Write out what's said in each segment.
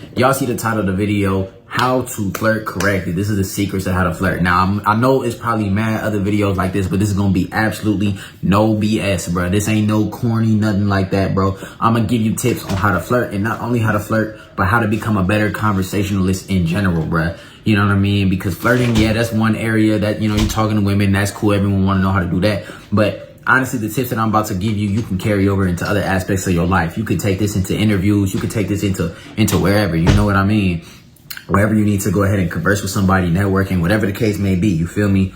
man. Y'all see the title of the video, how to flirt correctly. This is the secrets of how to flirt. Now, I know it's probably mad other videos like this, but this is going to be absolutely no BS, bro. This ain't no corny, nothing like that, bro. I'm going to give you tips on how to flirt, and not only how to flirt, but how to become a better conversationalist in general, bro. You know what I mean? Because flirting, yeah, that's one area that, you know, you're talking to women. That's cool. Everyone want to know how to do that. But honestly, the tips that I'm about to give you, you can carry over into other aspects of your life. You could take this into interviews. You could take this into wherever, you know what I mean? Wherever you need to go ahead and converse with somebody, networking, whatever the case may be, you feel me?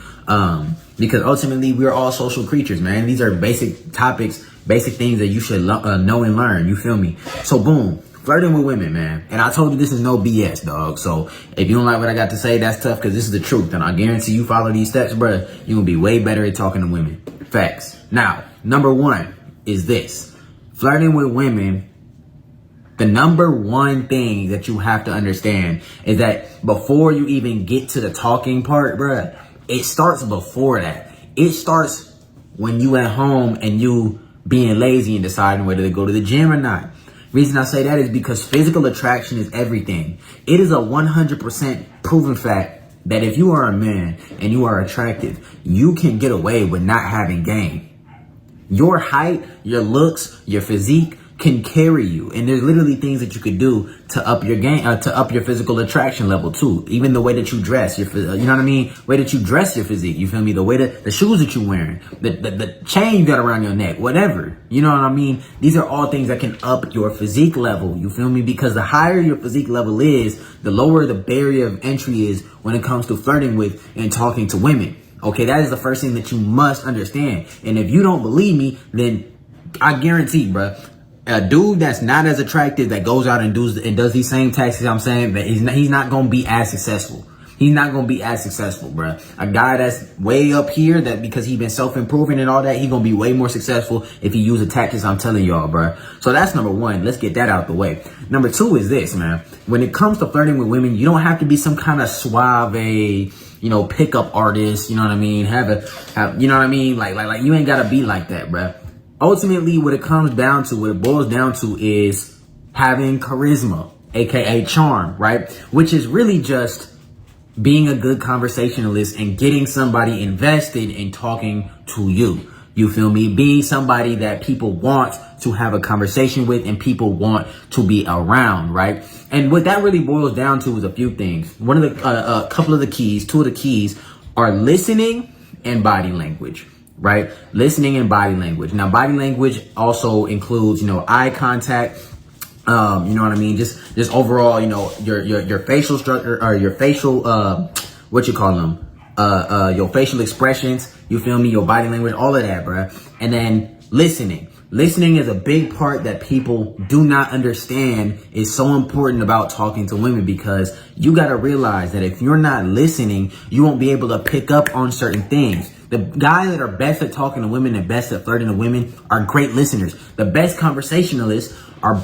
Because ultimately we're all social creatures, man. These are basic topics, basic things that you should know and learn, you feel me? So boom, flirting with women, man. And I told you this is no BS, dog. So if you don't like what I got to say, that's tough, because this is the truth. And I guarantee you follow these steps, bruh, you're gonna be way better at talking to women. Facts. Now, number one is this. Flirting with women, the number one thing that you have to understand is that before you even get to the talking part, bruh, it starts before that. It starts when you at home and you being lazy and deciding whether to go to the gym or not. Reason I say that is because physical attraction is everything. It is a 100% proven fact that if you are a man and you are attractive, you can get away with not having game. Your height, your looks, your physique can carry you. And there's literally things that you could do to up your game, to up your physical attraction level too. Even the way that you dress, you know what I mean? Way that you dress your physique, you feel me? The way that the shoes that you're wearing, the chain you got around your neck, whatever, you know what I mean? These are all things that can up your physique level, you feel me? Because the higher your physique level is, the lower the barrier of entry is when it comes to flirting with and talking to women. Okay, that is the first thing that you must understand. And if you don't believe me, then I guarantee, bruh, a dude that's not as attractive that goes out and does these same tasks, I'm saying, that he's not going to be as successful. He's not going to be as successful, bruh. A guy that's way up here, that because he's been self-improving and all that, he's going to be way more successful if he uses tactics I'm telling y'all, bruh. So that's number one. Let's get that out the way. Number two is this, man. When it comes to flirting with women, you don't have to be some kind of suave, you know, pickup artist, you know what I mean? You know what I mean? Like you ain't got to be like that, bruh. Ultimately, what it comes down to, what it boils down to is having charisma, aka charm, right? Which is really just being a good conversationalist and getting somebody invested in talking to you. You feel me? Being somebody that people want to have a conversation with and people want to be around, right? And what that really boils down to is a few things. One of the, a couple of the keys, two of the keys are listening and body language. Right? Listening and body language. Now, body language also includes, you know, eye contact, you know what I mean? Just overall, you know, your facial structure, or your facial, what you call them? Your facial expressions, you feel me? Your body language, all of that, bruh. And then listening. Listening is a big part that people do not understand is so important about talking to women, because you got to realize that if you're not listening, you won't be able to pick up on certain things. The guys that are best at talking to women and best at flirting to women are great listeners. The best conversationalists are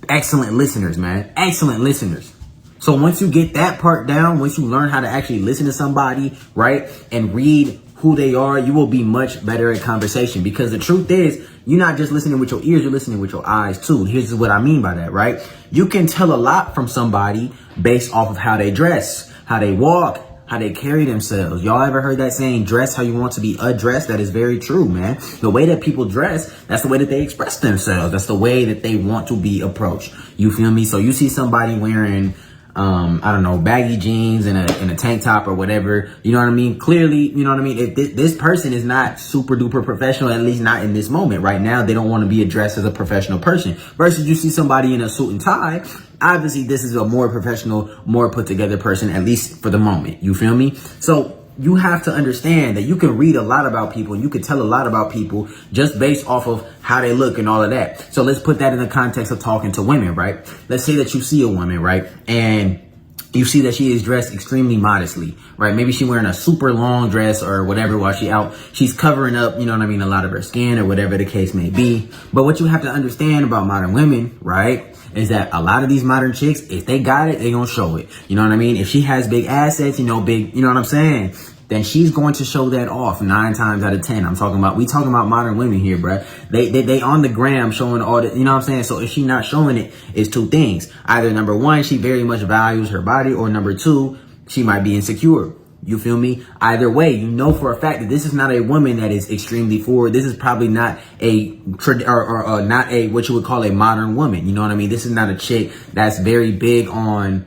excellent listeners, man. Excellent listeners. So once you get that part down, once you learn how to actually listen to somebody, right, and read who they are, you will be much better at conversation. Because the truth is, you're not just listening with your ears, you're listening with your eyes too. Here's what I mean by that, right? You can tell a lot from somebody based off of how they dress, how they walk, how they carry themselves. Y'all ever heard that saying, dress how you want to be addressed? That is very true, man. The way that people dress, that's the way that they express themselves. That's the way that they want to be approached. You feel me? So you see somebody wearing, I don't know, baggy jeans and a tank top or whatever, you know what I mean? Clearly, you know what I mean? If this person is not super duper professional, at least not in this moment right now, they don't want to be addressed as a professional person. Versus you see somebody in a suit and tie, obviously this is a more professional, more put together person, at least for the moment. You feel me? So you have to understand that you can read a lot about people and you can tell a lot about people just based off of how they look and all of that. So let's put that in the context of talking to women, right? Let's say that you see a woman, right? And you see that she is dressed extremely modestly, right? Maybe she's wearing a super long dress or whatever while she out. She's covering up, you know what I mean, a lot of her skin or whatever the case may be. But what you have to understand about modern women, right, is that a lot of these modern chicks, if they got it, they gonna show it. You know what I mean? If she has big assets, you know, you know what I'm saying? then she's going to show that off 9 times out of 10. We talking about modern women here, bruh. They on the gram showing all the, you know what I'm saying? So if she not showing it, it's 2 things. Either number 1, she very much values her body, or number 2, she might be insecure. You feel me? Either way, you know for a fact that this is not a woman that is extremely forward. This is probably not not a what you would call a modern woman. You know what I mean? This is not a chick that's very big on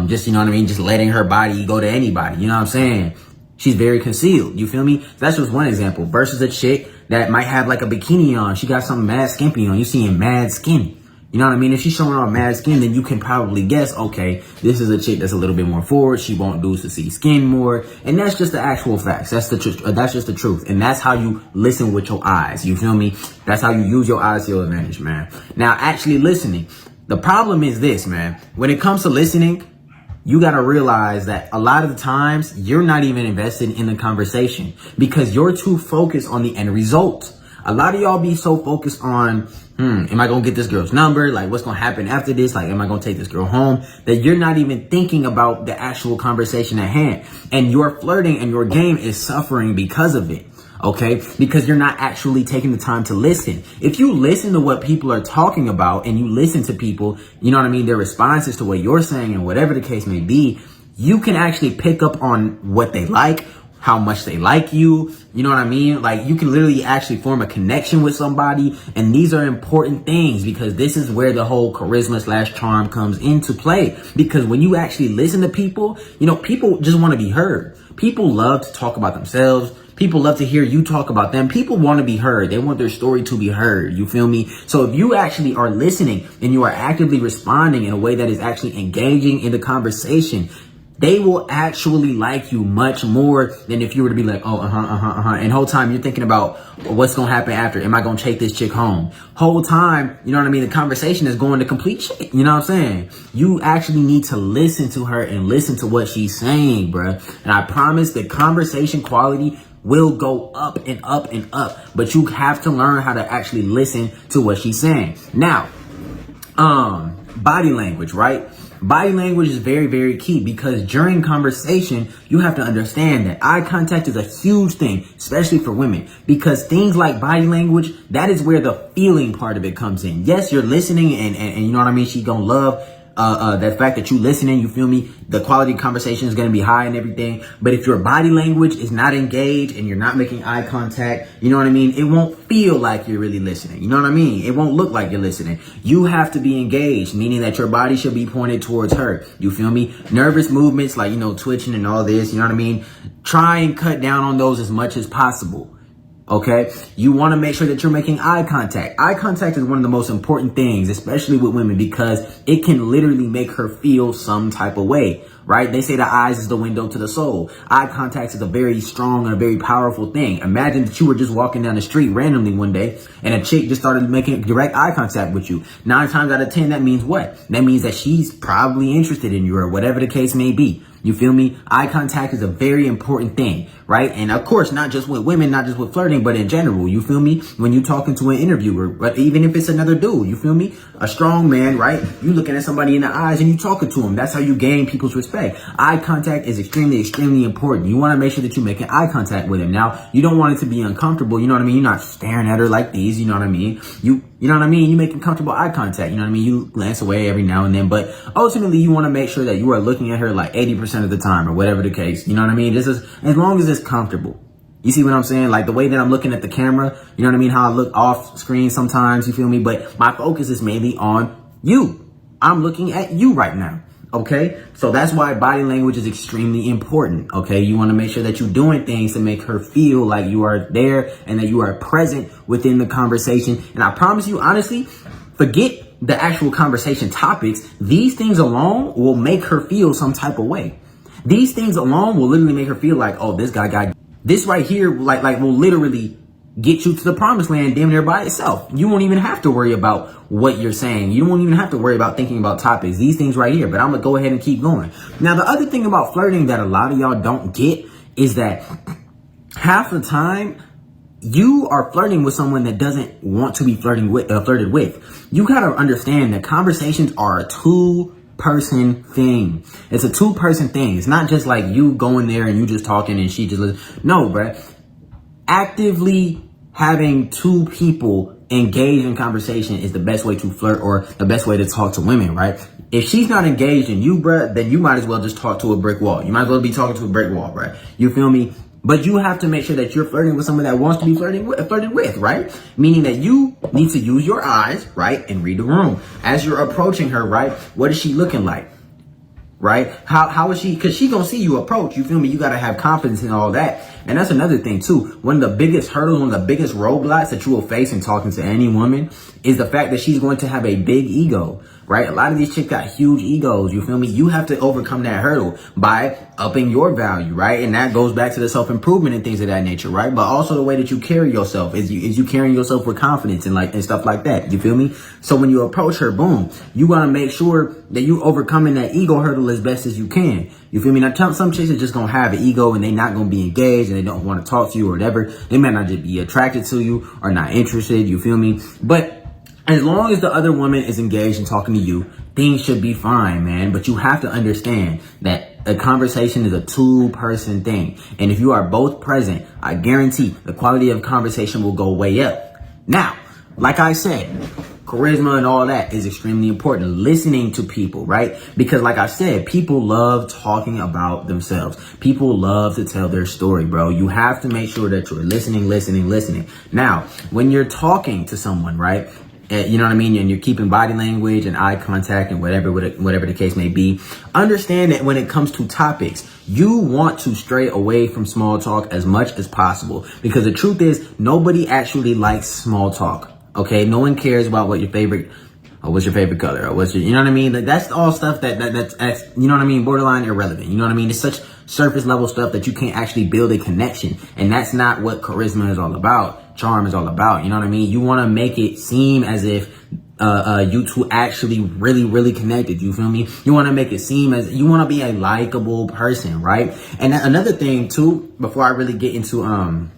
just, you know what I mean, just letting her body go to anybody. You know what I'm saying? She's very concealed. You feel me? That's just one example. Versus a chick that might have like a bikini on. She got something mad skimpy on. You seeing mad skinny. You know what I mean? If she's showing off mad skin, then you can probably guess, okay, this is a chick that's a little bit more forward. She won't do to see skin more. And that's just the actual facts. That's the truth. That's just the truth. And that's how you listen with your eyes. You feel me? That's how you use your eyes to your advantage, man. Now, actually listening. The problem is this, man. When it comes to listening, you got to realize that a lot of the times you're not even invested in the conversation because you're too focused on the end result. A lot of y'all be so focused on, am I going to get this girl's number? Like, what's going to happen after this? Like, am I going to take this girl home? That you're not even thinking about the actual conversation at hand. And your flirting and your game is suffering because of it. Okay? Because you're not actually taking the time to listen. If you listen to what people are talking about and you listen to people, you know what I mean, their responses to what you're saying and whatever the case may be, you can actually pick up on what they like, how much they like you. You know what I mean? Like, you can literally actually form a connection with somebody. And these are important things because this is where the whole charisma / charm comes into play. Because when you actually listen to people, you know, people just want to be heard. People love to talk about themselves. People love to hear you talk about them. People want to be heard. They want their story to be heard. You feel me? So if you actually are listening and you are actively responding in a way that is actually engaging in the conversation, they will actually like you much more than if you were to be like, oh, and whole time you're thinking about what's going to happen after. Am I going to take this chick home? Whole time, you know what I mean? The conversation is going to complete shit. You know what I'm saying? You actually need to listen to her and listen to what she's saying, bruh. And I promise the conversation quality will go up and up and up. But you have to learn how to actually listen to what she's saying. Now, body language, right? Body language is very, very key because during conversation, you have to understand that eye contact is a huge thing, especially for women, because things like body language, that is where the feeling part of it comes in. Yes, you're listening and you know what I mean? She's gonna love that fact that you listening, you feel me? The quality of conversation is going to be high and everything. But if your body language is not engaged and you're not making eye contact, you know what I mean? It won't feel like you're really listening. You know what I mean? It won't look like you're listening. You have to be engaged, meaning that your body should be pointed towards her. You feel me? Nervous movements like, you know, twitching and all this, you know what I mean? Try and cut down on those as much as possible. Okay, you want to make sure that you're making eye contact. Eye contact is one of the most important things, especially with women, because it can literally make her feel some type of way, right? They say the eyes is the window to the soul. Eye contact is a very strong and a very powerful thing. Imagine that you were just walking down the street randomly one day and a chick just started making direct eye contact with you. 9 times out of 10, that means what? That means that she's probably interested in you or whatever the case may be. You feel me? Eye contact is a very important thing, right? And of course, not just with women, not just with flirting, but in general, you feel me? When you talking to an interviewer, but even if it's another dude, you feel me? A strong man, right? You looking at somebody in the eyes and you talking to them. That's how you gain people's respect. Eye contact is extremely, extremely important. You want to make sure that you're making eye contact with him. Now, you don't want it to be uncomfortable. You know what I mean? You're not staring at her like these. You know what I mean? You know what I mean? You making comfortable eye contact. You know what I mean? You glance away every now and then, but ultimately you want to make sure that you are looking at her like 80% of the time or whatever the case. You know what I mean? This is as long as it's comfortable. You see what I'm saying? Like the way that I'm looking at the camera, you know what I mean? How I look off screen sometimes, you feel me? But my focus is mainly on you. I'm looking at you right now. Okay, so that's why body language is extremely important. Okay, you want to make sure that you're doing things to make her feel like you are there and that you are present within the conversation. And I promise you, honestly, forget the actual conversation topics. These things alone will make her feel some type of way. These things alone will literally make her feel like, oh, this guy got this right here. Like will literally get you to the promised land damn near by itself. You won't even have to worry about what you're saying. You won't even have to worry about thinking about topics. These things right here. But I'm going to go ahead and keep going. Now, the other thing about flirting that a lot of y'all don't get is that half the time you are flirting with someone that doesn't want to be flirted with. You got to understand that conversations are a tool two-person thing. It's a two-person thing. It's not just like you going there and you just talking and she just listen. No, bruh. Actively having two people engaged in conversation is the best way to flirt or the best way to talk to women, right? If she's not engaged in you, bruh, then you might as well just talk to a brick wall. You might as well be talking to a brick wall, bruh. You feel me? But you have to make sure that you're flirting with someone that wants to be flirted with, right? Meaning that you need to use your eyes, right? And read the room. As you're approaching her, right? What is she looking like? Right? How is she? Because she gonna see you approach. You feel me? You gotta have confidence in all that. And that's another thing too. One of the biggest hurdles, one of the biggest roadblocks that you will face in talking to any woman is the fact that she's going to have a big ego, right? A lot of these chicks got huge egos. You feel me? You have to overcome that hurdle by upping your value, right? And that goes back to the self-improvement and things of that nature, right? But also the way that you carry yourself is you carrying yourself with confidence and stuff like that. You feel me? So when you approach her, boom, you gotta make sure that you overcoming that ego hurdle as best as you can. You feel me? Now, some chicks are just gonna have an ego and they not gonna be engaged and they don't want to talk to you or whatever. They might not just be attracted to you or not interested. You feel me? But as long as the other woman is engaged and talking to you, things should be fine, man. But you have to understand that a conversation is a two-person thing. And if you are both present, I guarantee the quality of conversation will go way up. Now, like I said, charisma and all that is extremely important. Listening to people, right? Because like I said, people love talking about themselves. People love to tell their story, bro. You have to make sure that you're listening. Now, when you're talking to someone, right? You know what I mean? And you're keeping body language and eye contact and whatever the case may be. Understand that when it comes to topics, you want to stray away from small talk as much as possible. Because the truth is, nobody actually likes small talk. Okay? No one cares about what's your favorite color or you know what I mean? Like, that's all stuff that's, you know what I mean? Borderline irrelevant. You know what I mean? It's such surface level stuff that you can't actually build a connection. And that's not what charisma is all about. Charm is all about. You know what I mean? You want to make it seem as if you two actually really connected. You feel me? You want to make it seem as you want to be a likable person, right? And another thing too, before I really get into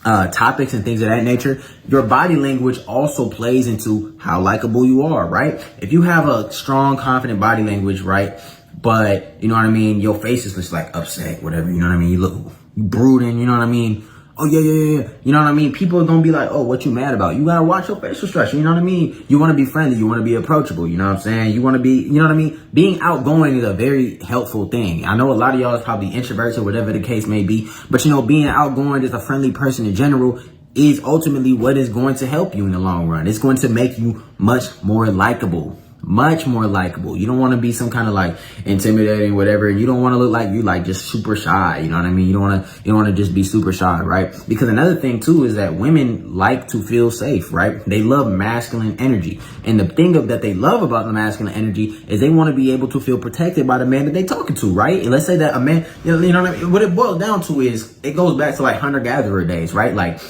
topics and things of that nature, your body language also plays into how likable you are, right? If you have a strong, confident body language, right? But you know what I mean? Your face is just like upset, whatever. You know what I mean? You look brooding. You know what I mean? Oh, yeah. You know what I mean? People are going to be like, oh, what you mad about? You got to watch your facial structure. You know what I mean? You want to be friendly. You want to be approachable. You know what I'm saying? You want to be, you know what I mean? Being outgoing is a very helpful thing. I know a lot of y'all is probably introverts or whatever the case may be. But, you know, being outgoing, just a friendly person in general is ultimately what is going to help you in the long run. It's going to make you much more likable. Much more likable. You don't want to be some kind of like intimidating, whatever. You don't want to look like you like just super shy. You know what I mean? You don't want to just be super shy, right? Because another thing too is that women like to feel safe, right? They love masculine energy. And the thing that they love about the masculine energy is they want to be able to feel protected by the man that they talking to, right? And let's say that a man, you know what I mean? What it boils down to is it goes back to like hunter-gatherer days, right? Like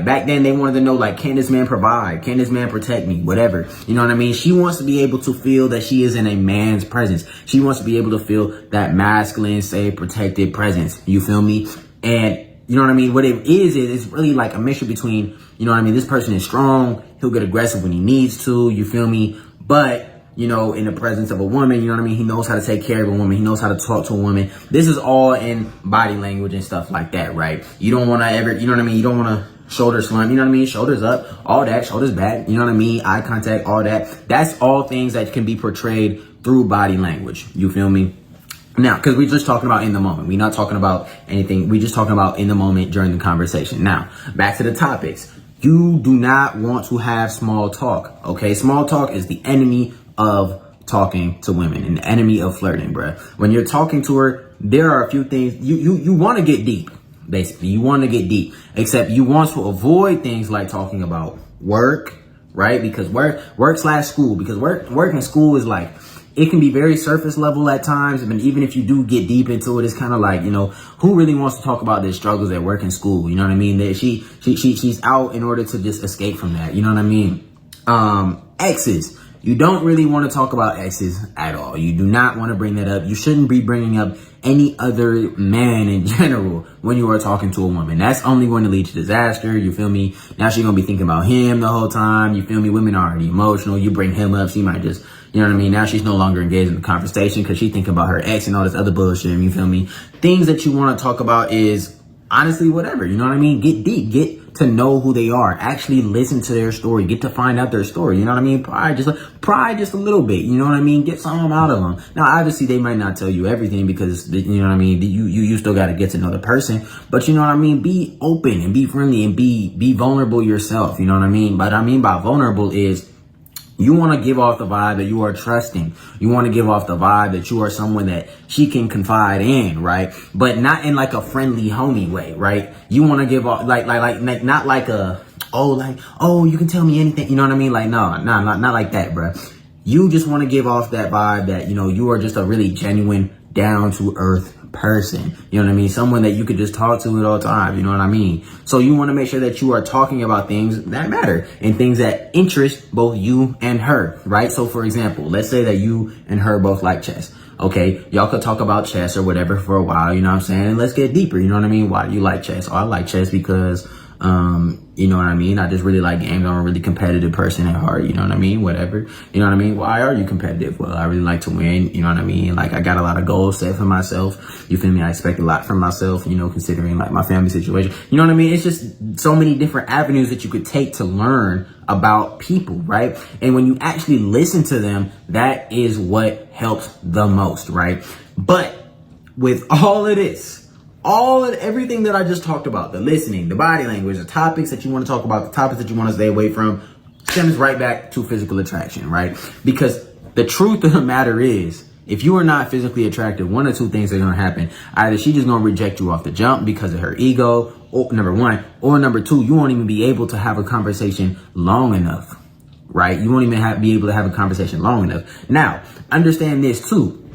back then they wanted to know, like, can this man provide? Can this man protect me? Whatever. You know what I mean? She wants to be able to feel that she is in a man's presence. She wants to be able to feel that masculine, safe, protected presence. You feel me? And you know what I mean? What it is it's really like a mixture between, you know what I mean? This person is strong. He'll get aggressive when he needs to. You feel me? But you know, in the presence of a woman, you know what I mean? He knows how to take care of a woman. He knows how to talk to a woman. This is all in body language and stuff like that, right? You don't want to ever, you know what I mean? You don't want to shoulder slump, you know what I mean? Shoulders up, all that, shoulders back, you know what I mean? Eye contact, all that. That's all things that can be portrayed through body language. You feel me? Now, because we're just talking about in the moment. We're not talking about anything. We're just talking about in the moment during the conversation. Now, back to the topics. You do not want to have small talk, okay? Small talk is the enemy of talking to women and the enemy of flirting, bruh. When you're talking to her, there are a few things you want to get deep. Basically, you want to get deep, except you want to avoid things like talking about work, right? Because work/school, because work and school is like, it can be very surface level at times. And even if you do get deep into it, it's kind of like, you know, who really wants to talk about their struggles at work and school? You know what I mean? That she's out in order to just escape from that. You know what I mean? Exes. You don't really want to talk about exes at all. You do not want to bring that up. You shouldn't be bringing up any other man in general when you are talking to a woman. That's only going to lead to disaster. You feel me? Now she's going to be thinking about him the whole time. You feel me? Women are already emotional. You bring him up, she might just, You know what I mean? Now she's no longer engaged in the conversation because she's thinking about her ex and all this other bullshit. You feel me? Things that you want to talk about is honestly whatever. You know what I mean? Get deep. Get to know who they are. Actually listen to their story. Get to find out their story. You know what I mean? Pry just a little bit. You know what I mean? Get something out of them. Now, obviously, they might not tell you everything because, you know what I mean? You still got to get to know the person. But you know what I mean? Be open and be friendly and be vulnerable yourself. You know what I mean? But I mean by vulnerable is, you want to give off the vibe that you are trusting. You want to give off the vibe that you are someone that she can confide in, right? But not in like a friendly homie way, right? You want to give off like not like a, oh, you can tell me anything. You know what I mean? Like, no, not like that, bro. You just want to give off that vibe that, you know, you are just a really genuine, down to earth person. You know what I mean? Someone that you could just talk to at all times. You know what I mean? So you want to make sure that you are talking about things that matter and things that interest both you and her, right? So for example, let's say that you and her both like chess. Okay, y'all could talk about chess or whatever for a while, you know what I'm saying? And let's get deeper, you know what I mean? Why do you like chess? Oh, I like chess because, you know what I mean? I just really like games. I'm a really competitive person at heart, you know what I mean? Whatever, you know what I mean? Why are you competitive? Well, I really like to win, you know what I mean? Like, I got a lot of goals set for myself. You feel me? I expect a lot from myself, you know, considering like my family situation. You know what I mean? It's just so many different avenues that you could take to learn about people, right? And when you actually listen to them, that is what helps the most, right? But with all of this, everything that I just talked about, the listening, the body language, the topics that you want to talk about, the topics that you want to stay away from, stems right back to physical attraction, right? Because the truth of the matter is, if you are not physically attractive, one or two things are going to happen. Either she's just going to reject you off the jump because of her ego, or number one, or number two, you won't even be able to have a conversation long enough, right? You won't even be able to have a conversation long enough. Now, understand this too.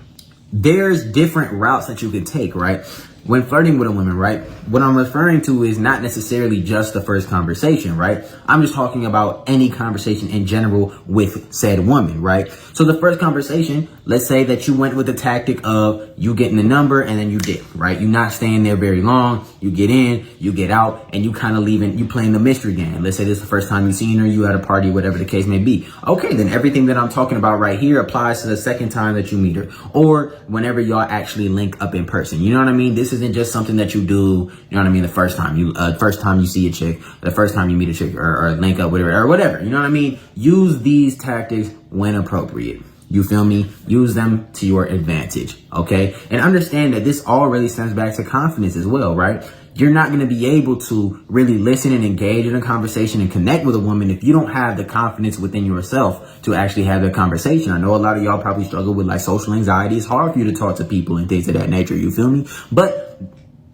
There's different routes that you can take, right? When flirting with a woman, right? What I'm referring to is not necessarily just the first conversation, right? I'm just talking about any conversation in general with said woman, right? So the first conversation, let's say that you went with the tactic of you getting the number and then you dip, right? You're not staying there very long. You get in, you get out, and you kind of leaving, you playing the mystery game. Let's say this is the first time you've seen her, you at a party, whatever the case may be. Okay, then everything that I'm talking about right here applies to the second time that you meet her or whenever y'all actually link up in person. You know what I mean? This isn't just something that you do, you know what I mean, the first time you see a chick, the first time you meet a chick or link up with her or whatever. You know what I mean? Use these tactics when appropriate. You feel me? Use them to your advantage, okay? And understand that this all really stems back to confidence as well, right? You're not going to be able to really listen and engage in a conversation and connect with a woman if you don't have the confidence within yourself to actually have that conversation. I know a lot of y'all probably struggle with like social anxiety. It's hard for you to talk to people and things of that nature, you feel me? But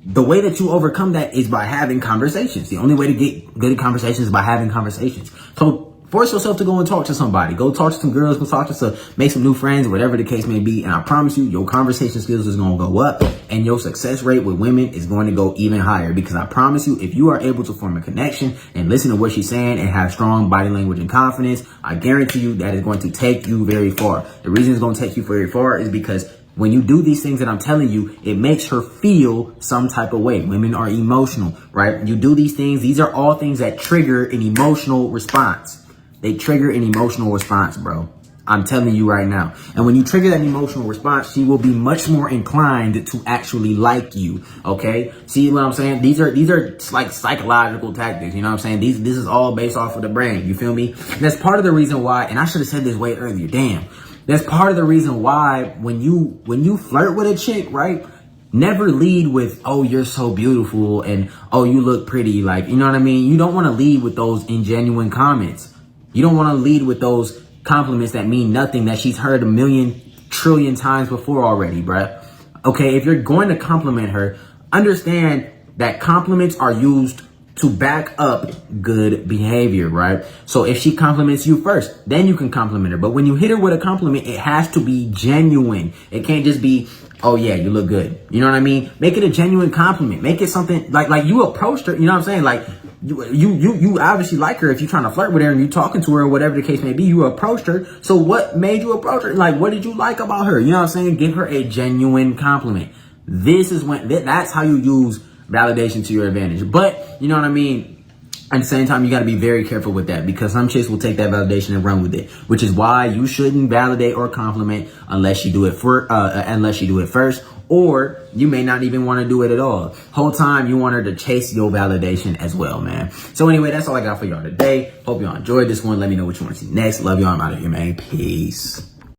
the way that you overcome that is by having conversations. The only way to get good conversations is by having conversations. So force yourself to go and talk to somebody. Go talk to some girls, go talk to some, make some new friends, whatever the case may be. And I promise you, your conversation skills is going to go up and your success rate with women is going to go even higher. Because I promise you, if you are able to form a connection and listen to what she's saying and have strong body language and confidence, I guarantee you that is going to take you very far. The reason it's going to take you very far is because when you do these things that I'm telling you, it makes her feel some type of way. Women are emotional, right? You do these things. These are all things that trigger an emotional response. They trigger an emotional response, bro. I'm telling you right now. And when you trigger that emotional response, she will be much more inclined to actually like you. Okay. See what I'm saying? These are like psychological tactics. You know what I'm saying? This is all based off of the brain. You feel me? And that's part of the reason why, and I should have said this way earlier. Damn. That's part of the reason why when you flirt with a chick, right? Never lead with, oh, you're so beautiful and, oh, you look pretty. Like, you know what I mean? You don't want to lead with those ingenuine comments. You don't want to lead with those compliments that mean nothing, that she's heard a million trillion times before already, bruh. Okay, if you're going to compliment her, understand that compliments are used to back up good behavior, right? So if she compliments you first, then you can compliment her. But when you hit her with a compliment, it has to be genuine. It can't just be, oh yeah, you look good. You know what I mean? Make it a genuine compliment. Make it something like you approached her. You know what I'm saying? Like you obviously like her if you're trying to flirt with her and you're talking to her or whatever the case may be. You approached her. So what made you approach her? Like, what did you like about her? You know what I'm saying? Give her a genuine compliment. This is when, that's how you use validation to your advantage. But you know what I mean? At the same time, you got to be very careful with that because some chicks will take that validation and run with it, which is why you shouldn't validate or compliment unless you do it first, or you may not even want to do it at all. Whole time you want her to chase your validation as well, man. So anyway, that's all I got for y'all today. Hope y'all enjoyed this one. Let me know what you want to see next. Love y'all. I'm out of here, man. Peace.